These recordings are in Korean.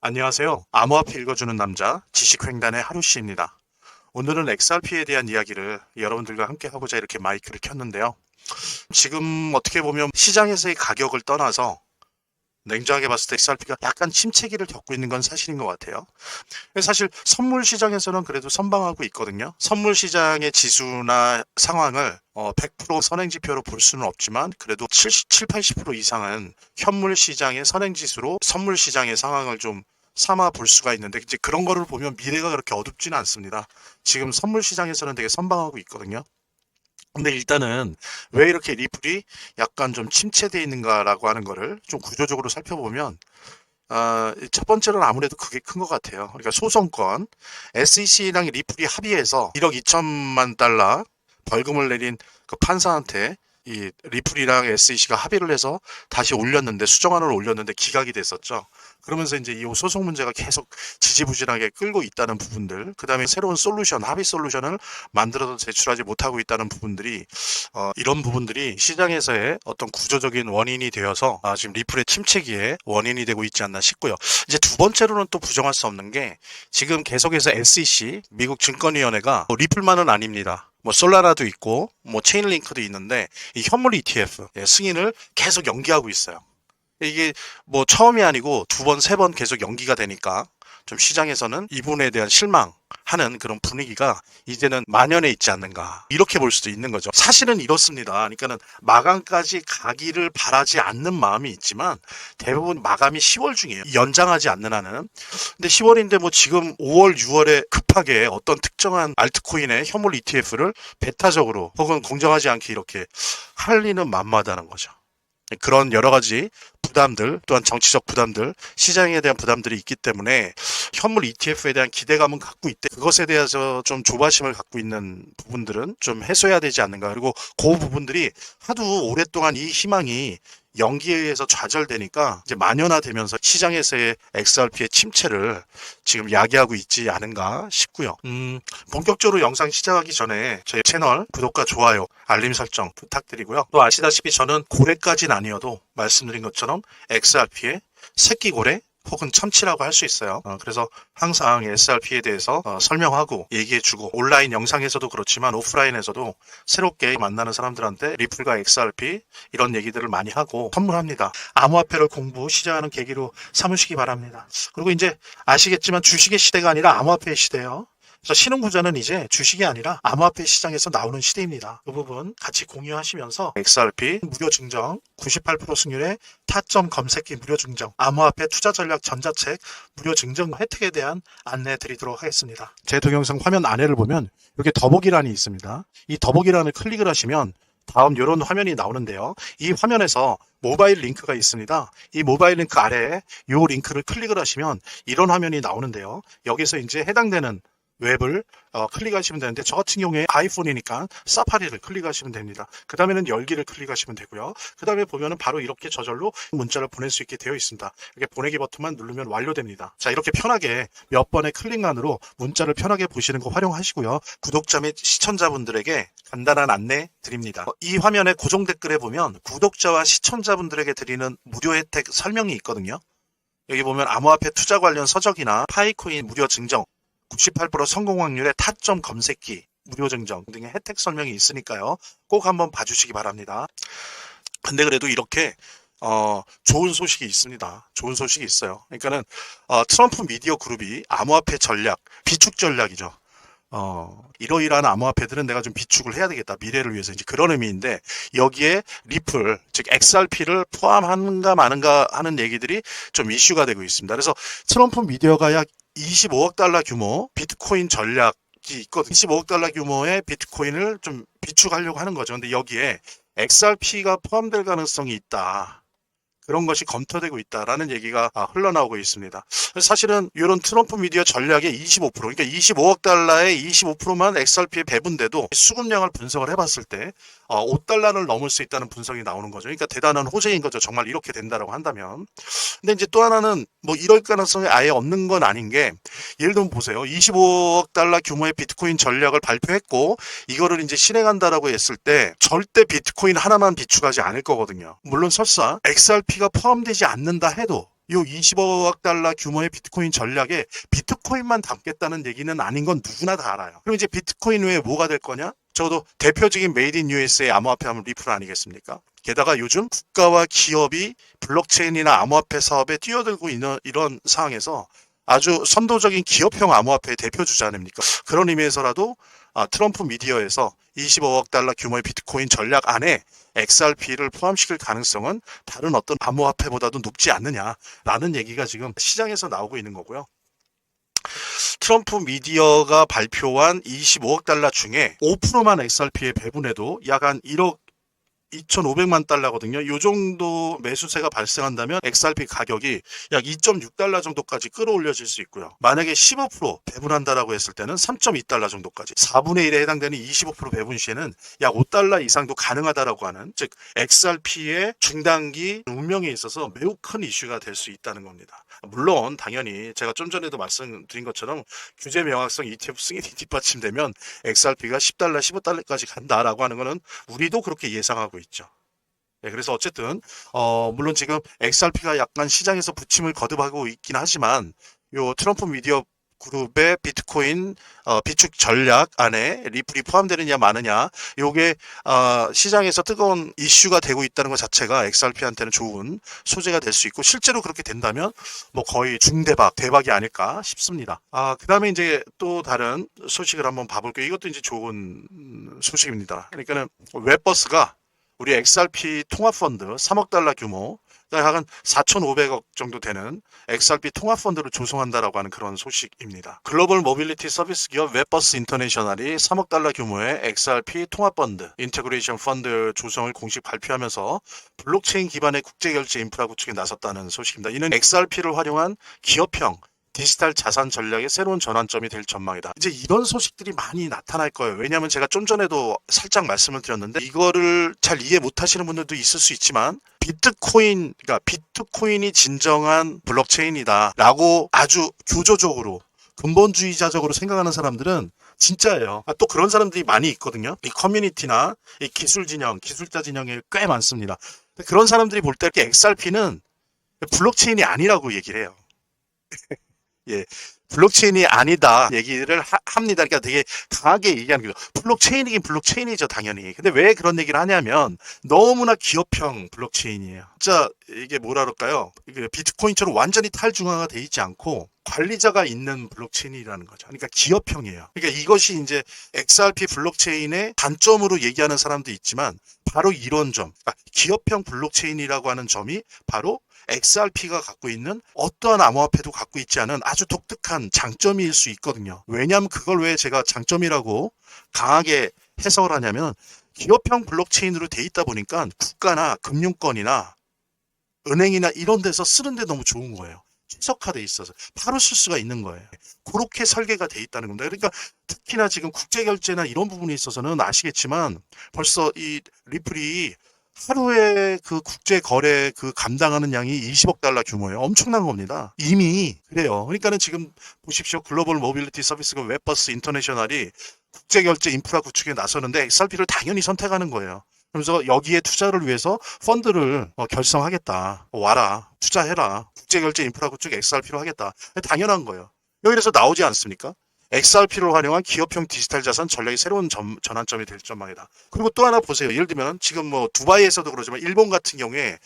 안녕하세요. 암호화폐 읽어주는 남자 지식횡단의 하루씨입니다. 오늘은 XRP에 대한 이야기를 여러분들과 함께 하고자 이렇게 마이크를 켰는데요. 지금 어떻게 보면 시장에서의 가격을 떠나서 냉정하게 봤을 때 XRP가 약간 침체기를 겪고 있는 건 사실인 것 같아요. 사실 선물 시장에서는 그래도 선방하고 있거든요. 선물 시장의 지수나 상황을 100% 선행지표로 볼 수는 없지만 그래도 77, 80% 이상은 현물 시장의 선행지수로 선물 시장의 상황을 좀 삼아 볼 수가 있는데 이제 그런 거를 보면 미래가 그렇게 어둡지는 않습니다. 지금 선물 시장에서는 되게 선방하고 있거든요. 근데 일단은 왜 이렇게 리플이 약간 좀 침체되어 있는가라고 하는 거를 좀 구조적으로 살펴보면 첫 번째로는 아무래도 그게 큰 것 같아요. 그러니까 소송권, SEC랑 리플이 합의해서 1억 2천만 달러 벌금을 내린 그 판사한테 이 리플이랑 SEC가 합의를 해서 다시 올렸는데 수정안을 올렸는데 기각이 됐었죠. 그러면서 이제 이 소송 문제가 계속 지지부진하게 끌고 있다는 부분들, 그 다음에 새로운 솔루션, 합의 솔루션을 만들어서 제출하지 못하고 있다는 부분들이 이런 부분들이 시장에서의 어떤 구조적인 원인이 되어서 지금 리플의 침체기에 원인이 되고 있지 않나 싶고요. 이제 두 번째로는 또 부정할 수 없는 게 지금 계속해서 SEC, 미국 증권위원회가 리플만은 아닙니다. 뭐 솔라나도 있고 뭐 체인링크도 있는데 이 현물 ETF 승인을 계속 연기하고 있어요. 이게 뭐 처음이 아니고 두 번, 세 번 계속 연기가 되니까 좀 시장에서는 이 부분에 대한 실망하는 그런 분위기가 이제는 만연해 있지 않는가 이렇게 볼 수도 있는 거죠. 사실은 이렇습니다. 그러니까는 마감까지 가기를 바라지 않는 마음이 있지만 대부분 마감이 10월 중이에요. 연장하지 않는 한은. 근데 10월인데 뭐 지금 5월, 6월에 급하게 어떤 특정한 알트코인의 현물 ETF를 배타적으로 혹은 공정하지 않게 이렇게 할 리는 만마다는 거죠. 그런 여러 가지 부담들 또한 정치적 부담들 시장에 대한 부담들이 있기 때문에 현물 ETF에 대한 기대감은 갖고 있대 그것에 대해서 좀 조바심을 갖고 있는 부분들은 좀 해소해야 되지 않는가. 그리고 그 부분들이 하도 오랫동안 이 희망이 연기에 의해서 좌절되니까 이제 만연화되면서 시장에서의 XRP의 침체를 지금 야기하고 있지 않은가 싶고요. 본격적으로 영상 시작하기 전에 제 채널 구독과 좋아요, 알림 설정 부탁드리고요. 또 아시다시피 저는 고래까지는 아니어도 말씀드린 것처럼 XRP의 새끼 고래 혹은 참치라고 할 수 있어요. 그래서 항상 SRP에 대해서 설명하고 얘기해주고 온라인 영상에서도 그렇지만 오프라인에서도 새롭게 만나는 사람들한테 리플과 XRP 이런 얘기들을 많이 하고 선물합니다. 암호화폐를 공부 시작하는 계기로 삼으시기 바랍니다. 그리고 이제 아시겠지만 주식의 시대가 아니라 암호화폐의 시대예요. 그래서 신흥부자는 이제 주식이 아니라 암호화폐 시장에서 나오는 시대입니다. 그 부분 같이 공유하시면서 XRP 무료 증정 98% 승률의 타점 검색기 무료 증정 암호화폐 투자 전략 전자책 무료 증정 혜택에 대한 안내 드리도록 하겠습니다. 제 동영상 화면 아래를 보면 이렇게 더보기란이 있습니다. 이 더보기란을 클릭을 하시면 다음 이런 화면이 나오는데요. 이 화면에서 모바일 링크가 있습니다. 이 모바일 링크 아래에 이 링크를 클릭을 하시면 이런 화면이 나오는데요. 여기서 이제 해당되는 웹을 클릭하시면 되는데 저 같은 경우에 아이폰이니까 사파리를 클릭하시면 됩니다. 그 다음에는 열기를 클릭하시면 되고요. 그 다음에 보면은 바로 이렇게 저절로 문자를 보낼 수 있게 되어 있습니다. 이렇게 보내기 버튼만 누르면 완료됩니다. 자, 이렇게 편하게 몇 번의 클릭만으로 문자를 편하게 보시는 거 활용하시고요. 구독자 및 시청자분들에게 간단한 안내 드립니다. 이 화면에 고정 댓글에 보면 구독자와 시청자분들에게 드리는 무료 혜택 설명이 있거든요. 여기 보면 암호화폐 투자 관련 서적이나 파이코인 무료 증정 98% 성공 확률의 타점 검색기, 무료 증정 등의 혜택 설명이 있으니까요. 꼭 한번 봐주시기 바랍니다. 근데 그래도 이렇게 좋은 소식이 있습니다. 좋은 소식이 있어요. 그러니까는 트럼프 미디어 그룹이 암호화폐 전략, 비축 전략이죠. 이러이러한 암호화폐들은 내가 좀 비축을 해야 되겠다. 미래를 위해서 이제 그런 의미인데 여기에 리플, 즉 XRP를 포함하는가 마는가 하는 얘기들이 좀 이슈가 되고 있습니다. 그래서 트럼프 미디어가 약 25억 달러 규모 비트코인 전략이 있거든요. 25억 달러 규모의 비트코인을 좀 비축하려고 하는 거죠. 근데 여기에 XRP가 포함될 가능성이 있다. 그런 것이 검토되고 있다라는 얘기가 흘러나오고 있습니다. 사실은 이런 트럼프 미디어 전략의 25%, 그러니까 25억 달러의 25%만 XRP에 배분돼도 수급량을 분석을 해봤을 때 5달러를 넘을 수 있다는 분석이 나오는 거죠. 그러니까 대단한 호재인 거죠. 정말 이렇게 된다라고 한다면. 근데 이제 또 하나는 뭐 이럴 가능성이 아예 없는 건 아닌 게 예를 들면 보세요. 25억 달러 규모의 비트코인 전략을 발표했고 이거를 이제 실행한다라고 했을 때 절대 비트코인 하나만 비축하지 않을 거거든요. 물론 설사 XRP가 포함되지 않는다 해도 요 25억 달러 규모의 비트코인 전략에 비트코인만 담겠다는 얘기는 아닌 건 누구나 다 알아요. 그럼 이제 비트코인 외에 뭐가 될 거냐? 적어도 대표적인 메이드 인 USA 암호화폐 하면 리플 아니겠습니까? 게다가 요즘 국가와 기업이 블록체인이나 암호화폐 사업에 뛰어들고 있는 이런 상황에서 아주 선도적인 기업형 암호화폐의 대표주자 아닙니까? 그런 의미에서라도 트럼프 미디어에서 25억 달러 규모의 비트코인 전략 안에 XRP를 포함시킬 가능성은 다른 어떤 암호화폐보다도 높지 않느냐라는 얘기가 지금 시장에서 나오고 있는 거고요. 트럼프 미디어가 발표한 25억 달러 중에 5%만 XRP에 배분해도 약 한 1억 2,500만 달러거든요. 이 정도 매수세가 발생한다면 XRP 가격이 약 2.6달러 정도까지 끌어올려질 수 있고요. 만약에 15% 배분한다라고 했을 때는 3.2달러 정도까지 4분의 1에 해당되는 25% 배분 시에는 약 5달러 이상도 가능하다라고 하는, 즉 XRP의 중단기 운명에 있어서 매우 큰 이슈가 될 수 있다는 겁니다. 물론 당연히 제가 좀 전에도 말씀드린 것처럼 규제 명확성 ETF 승인이 뒷받침되면 XRP가 10달러, 15달러까지 간다라고 하는 것은 우리도 그렇게 예상하고 있죠. 네, 그래서 어쨌든 물론 지금 XRP가 약간 시장에서 부침을 거듭하고 있긴 하지만 요 트럼프 미디어 그룹의 비트코인 비축 전략 안에 리플이 포함되느냐 마느냐, 요게 시장에서 뜨거운 이슈가 되고 있다는 것 자체가 XRP한테는 좋은 소재가 될 수 있고, 실제로 그렇게 된다면 뭐 거의 대박이 아닐까 싶습니다. 그다음에 이제 또 다른 소식을 한번 봐볼게요. 이것도 이제 좋은 소식입니다. 그러니까는 웹버스가 우리 XRP 통합펀드 3억 달러 규모, 약 4,500억 정도 되는 XRP 통합펀드를 조성한다라고 하는 그런 소식입니다. 글로벌 모빌리티 서비스 기업 웹버스 인터내셔널이 3억 달러 규모의 XRP 통합펀드, 인테그레이션 펀드 조성을 공식 발표하면서 블록체인 기반의 국제결제 인프라 구축에 나섰다는 소식입니다. 이는 XRP를 활용한 기업형 디지털 자산 전략의 새로운 전환점이 될 전망이다. 이제 이런 소식들이 많이 나타날 거예요. 왜냐하면 제가 좀 전에도 살짝 말씀을 드렸는데, 이거를 잘 이해 못 하시는 분들도 있을 수 있지만, 그러니까 비트코인이 진정한 블록체인이다 라고 아주 교조적으로 근본주의자적으로 생각하는 사람들은 진짜예요. 또 그런 사람들이 많이 있거든요. 이 커뮤니티나 이 기술자 진영에 꽤 많습니다. 그런 사람들이 볼 때 XRP는 블록체인이 아니라고 얘기를 해요. 예, 블록체인이 아니다 얘기를 합니다. 그러니까 되게 강하게 얘기하는 거죠. 블록체인이긴 블록체인이죠, 당연히. 근데 왜 그런 얘기를 하냐면 너무나 기업형 블록체인이에요. 진짜 이게 뭐라 그럴까요? 이게 비트코인처럼 완전히 탈중앙화 돼 있지 않고 관리자가 있는 블록체인이라는 거죠. 그러니까 기업형이에요. 그러니까 이것이 이제 XRP 블록체인의 단점으로 얘기하는 사람도 있지만, 바로 이런 점, 그러니까 기업형 블록체인이라고 하는 점이 바로 XRP가 갖고 있는 어떠한 암호화폐도 갖고 있지 않은 아주 독특한 장점일 수 있거든요. 왜냐하면 그걸 왜 제가 장점이라고 강하게 해석을 하냐면, 기업형 블록체인으로 돼 있다 보니까 국가나 금융권이나 은행이나 이런 데서 쓰는데 너무 좋은 거예요. 최적화돼 있어서 바로 쓸 수가 있는 거예요. 그렇게 설계가 돼 있다는 겁니다. 그러니까 특히나 지금 국제결제나 이런 부분에 있어서는 아시겠지만, 벌써 이 리플이 하루에 그 국제 거래 그 감당하는 양이 20억 달러 규모예요. 엄청난 겁니다. 이미 그래요. 그러니까는 지금 보십시오. 글로벌 모빌리티 서비스가 웹버스 인터내셔널이 국제 결제 인프라 구축에 나서는데 XRP를 당연히 선택하는 거예요. 그래서 여기에 투자를 위해서 펀드를 결성하겠다. 와라. 투자해라. 국제 결제 인프라 구축 XRP로 하겠다. 당연한 거예요. 여기서 나오지 않습니까? XRP를 활용한 기업형 디지털 자산 전략의 새로운 전환점이 될 전망이다. 그리고 또 하나 보세요. 예를 들면 지금 뭐 두바이에서도 그러지만 일본 같은 경우에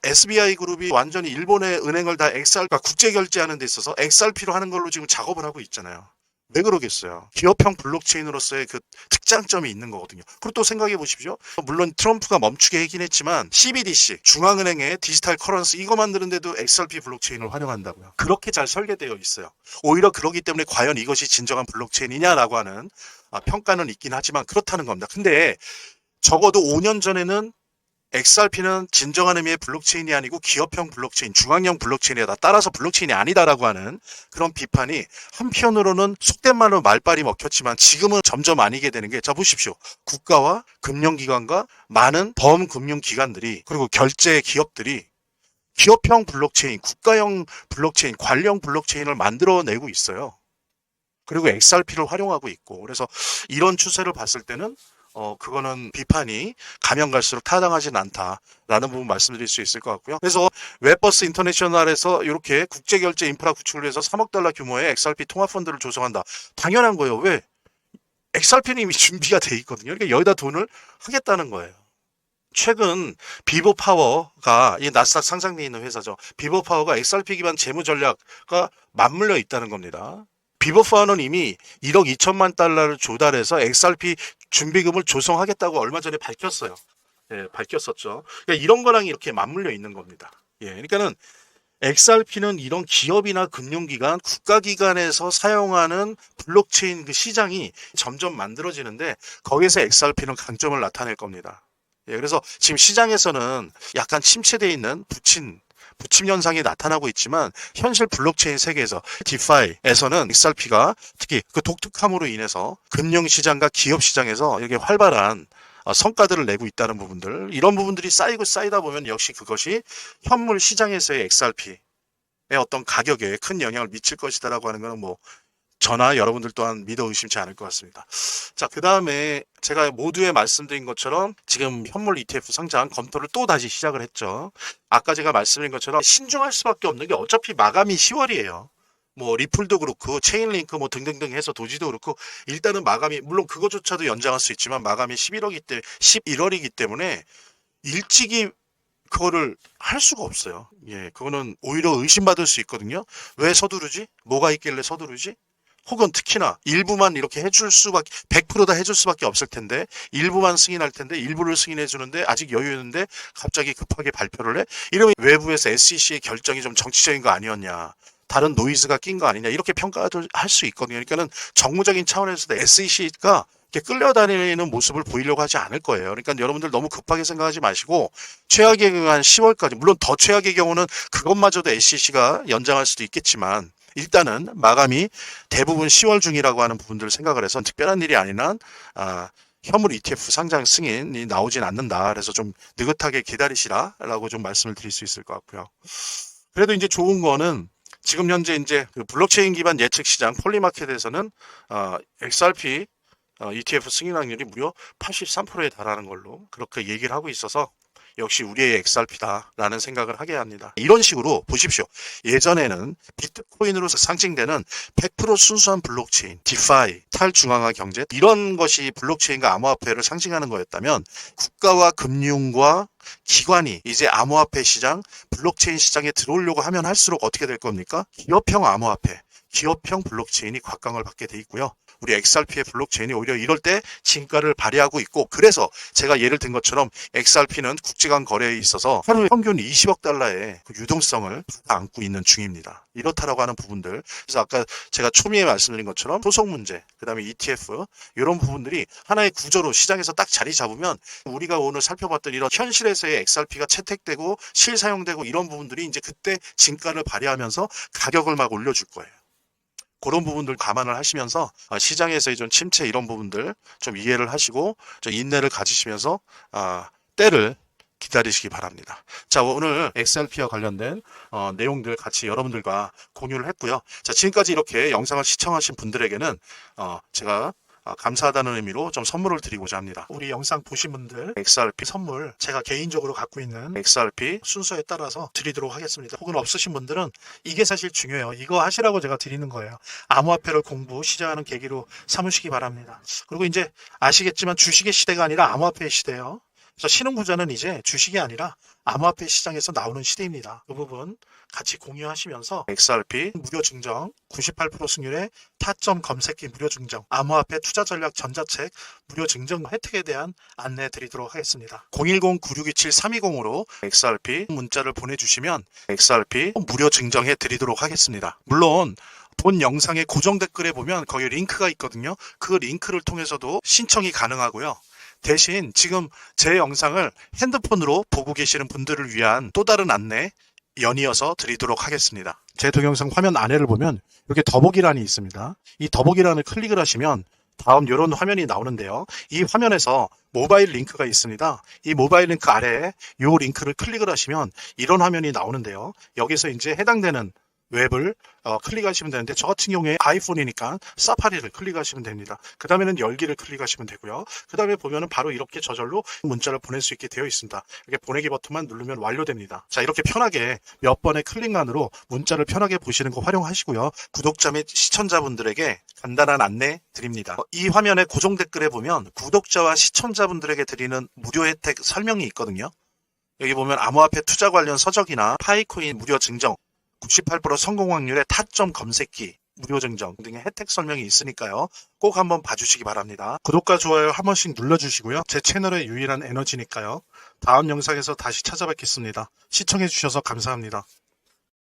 SBI 그룹이 완전히 일본의 은행을 다 그러니까 국제 결제하는 데 있어서 XRP로 하는 걸로 지금 작업을 하고 있잖아요. 왜 그러겠어요? 기업형 블록체인으로서의 그 특장점이 있는 거거든요. 그리고 또 생각해 보십시오. 물론 트럼프가 멈추게 하긴 했지만 CBDC, 중앙은행의 디지털 커런시 이거 만드는데도 XRP 블록체인을 활용한다고요. 그렇게 잘 설계되어 있어요. 오히려 그러기 때문에 과연 이것이 진정한 블록체인이냐라고 하는 평가는 있긴 하지만 그렇다는 겁니다. 근데 적어도 5년 전에는 XRP는 진정한 의미의 블록체인이 아니고 기업형 블록체인, 중앙형 블록체인이다. 따라서 블록체인이 아니다라고 하는 그런 비판이 한편으로는 속된 말로 말빨이 먹혔지만, 지금은 점점 아니게 되는 게, 자 보십시오. 국가와 금융기관과 많은 범금융기관들이 그리고 결제 기업들이 기업형 블록체인, 국가형 블록체인, 관련 블록체인을 만들어내고 있어요. 그리고 XRP를 활용하고 있고, 그래서 이런 추세를 봤을 때는 그거는 비판이 가면 갈수록 타당하진 않다라는 부분 말씀드릴 수 있을 것 같고요. 그래서 웹버스 인터내셔널에서 이렇게 국제결제 인프라 구축을 위해서 3억 달러 규모의 XRP 통합펀드를 조성한다. 당연한 거예요. 왜? XRP는 이미 준비가 돼 있거든요. 그러니까 여기다 돈을 하겠다는 거예요. 최근 비보파워가 이 나스닥 상장돼 있는 회사죠. 비보파워가 XRP 기반 재무 전략과 맞물려 있다는 겁니다. 비보파워는 이미 1억 2천만 달러를 조달해서 XRP 준비금을 조성하겠다고 얼마 전에 밝혔어요. 예, 밝혔었죠. 그러니까 이런 거랑 이렇게 맞물려 있는 겁니다. 예, 그러니까는 XRP는 이런 기업이나 금융기관, 국가기관에서 사용하는 블록체인 그 시장이 점점 만들어지는데 거기에서 XRP는 강점을 나타낼 겁니다. 예, 그래서 지금 시장에서는 약간 침체되어 있는 부침 현상이 나타나고 있지만 현실 블록체인 세계에서 디파이에서는 XRP가 특히 그 독특함으로 인해서 금융시장과 기업시장에서 이렇게 활발한 성과들을 내고 있다는 부분들, 이런 부분들이 쌓이고 쌓이다 보면 역시 그것이 현물 시장에서의 XRP의 어떤 가격에 큰 영향을 미칠 것이다라고 하는 것은 뭐 저나 여러분들 또한 믿어 의심치 않을 것 같습니다. 자, 그 다음에 제가 모두에 말씀드린 것처럼 지금 현물 ETF 상장 검토를 또 다시 시작을 했죠. 아까 제가 말씀드린 것처럼 신중할 수밖에 없는 게 어차피 마감이 10월이에요. 뭐 리플도 그렇고 체인링크 뭐 등등등 해서 도지도 그렇고 일단은 마감이, 물론 그거조차도 연장할 수 있지만 마감이 11월이기 때문에 일찍이 그거를 할 수가 없어요. 예, 그거는 오히려 의심받을 수 있거든요. 왜 서두르지? 뭐가 있길래 서두르지? 혹은 특히나 일부만 이렇게 해줄 수밖에, 100%다 해줄 수밖에 없을 텐데 일부만 승인할 텐데 일부를 승인해 주는데 아직 여유 있는데 갑자기 급하게 발표를 해? 이러면 외부에서 SEC의 결정이 좀 정치적인 거 아니었냐, 다른 노이즈가 낀 거 아니냐, 이렇게 평가를 할 수 있거든요. 그러니까는 정무적인 차원에서도 SEC가 이렇게 끌려다니는 모습을 보이려고 하지 않을 거예요. 그러니까 여러분들 너무 급하게 생각하지 마시고 최악의 경우 한 10월까지, 물론 더 최악의 경우는 그것마저도 SEC가 연장할 수도 있겠지만 일단은 마감이 대부분 10월 중이라고 하는 부분들을 생각을 해서 특별한 일이 아닌 한 현물 ETF 상장 승인이 나오진 않는다. 그래서 좀 느긋하게 기다리시라라고 좀 말씀을 드릴 수 있을 것 같고요. 그래도 이제 좋은 거는 지금 현재 이제 그 블록체인 기반 예측 시장 폴리마켓에서는 XRP ETF 승인 확률이 무려 83%에 달하는 걸로 그렇게 얘기를 하고 있어서 역시 우리의 XRP다라는 생각을 하게 합니다. 이런 식으로 보십시오. 예전에는 비트코인으로 상징되는 100% 순수한 블록체인, 디파이, 탈중앙화 경제, 이런 것이 블록체인과 암호화폐를 상징하는 거였다면 국가와 금융과 기관이 이제 암호화폐 시장, 블록체인 시장에 들어오려고 하면 할수록 어떻게 될 겁니까? 기업형 암호화폐, 기업형 블록체인이 곽광을 받게 돼 있고요. 우리 XRP의 블록체인이 오히려 이럴 때 진가를 발휘하고 있고, 그래서 제가 예를 든 것처럼 XRP는 국제간 거래에 있어서 하루 평균 20억 달러의 그 유동성을 안고 있는 중입니다. 이렇다라고 하는 부분들. 그래서 아까 제가 초미에 말씀드린 것처럼 소송 문제, 그 다음에 ETF, 이런 부분들이 하나의 구조로 시장에서 딱 자리 잡으면 우리가 오늘 살펴봤던 이런 현실에서의 XRP가 채택되고 실사용되고 이런 부분들이 이제 그때 진가를 발휘하면서 가격을 막 올려줄 거예요. 그런 부분들 감안을 하시면서 시장에서의 좀 침체, 이런 부분들 좀 이해를 하시고 좀 인내를 가지시면서 때를 기다리시기 바랍니다. 자, 오늘 XRP와 관련된 내용들 같이 여러분들과 공유를 했고요. 자, 지금까지 이렇게 영상을 시청하신 분들에게는 제가 감사하다는 의미로 좀 선물을 드리고자 합니다. 우리 영상 보신 분들 XRP 선물, 제가 개인적으로 갖고 있는 XRP 순서에 따라서 드리도록 하겠습니다. 혹은 없으신 분들은 이게 사실 중요해요. 이거 하시라고 제가 드리는 거예요. 암호화폐를 공부 시작하는 계기로 삼으시기 바랍니다. 그리고 이제 아시겠지만 주식의 시대가 아니라 암호화폐의 시대예요. 그래서 신흥부자는 이제 주식이 아니라 암호화폐 시장에서 나오는 시대입니다. 그 부분 같이 공유하시면서 XRP 무료 증정, 98% 승률의 타점 검색기 무료 증정, 암호화폐 투자 전략 전자책 무료 증정 혜택에 대한 안내 드리도록 하겠습니다. 010-9627-320으로 XRP 문자를 보내주시면 XRP 무료 증정해 드리도록 하겠습니다. 물론 본 영상의 고정 댓글에 보면 거기 링크가 있거든요. 그 링크를 통해서도 신청이 가능하고요. 대신 지금 제 영상을 핸드폰으로 보고 계시는 분들을 위한 또 다른 안내 연이어서 드리도록 하겠습니다. 제 동영상 화면 아래를 보면 이렇게 더보기란이 있습니다. 이 더보기란을 클릭을 하시면 다음 이런 화면이 나오는데요. 이 화면에서 모바일 링크가 있습니다. 이 모바일 링크 아래에 이 링크를 클릭을 하시면 이런 화면이 나오는데요. 여기서 이제 해당되는 웹을 클릭하시면 되는데, 저 같은 경우에 아이폰이니까 사파리를 클릭하시면 됩니다. 그 다음에는 열기를 클릭하시면 되고요. 그 다음에 보면은 바로 이렇게 저절로 문자를 보낼 수 있게 되어 있습니다. 이렇게 보내기 버튼만 누르면 완료됩니다. 자, 이렇게 편하게 몇 번의 클릭만으로 문자를 편하게 보시는 거 활용하시고요. 구독자 및 시청자분들에게 간단한 안내 드립니다. 이 화면의 고정 댓글에 보면 구독자와 시청자분들에게 드리는 무료 혜택 설명이 있거든요. 여기 보면 암호화폐 투자 관련 서적이나 파이코인 무료 증정, 98% 성공 확률의 타점 검색기, 무료 증정 등의 혜택 설명이 있으니까요. 꼭 한번 봐주시기 바랍니다. 구독과 좋아요 한 번씩 눌러주시고요. 제 채널의 유일한 에너지니까요. 다음 영상에서 다시 찾아뵙겠습니다. 시청해주셔서 감사합니다.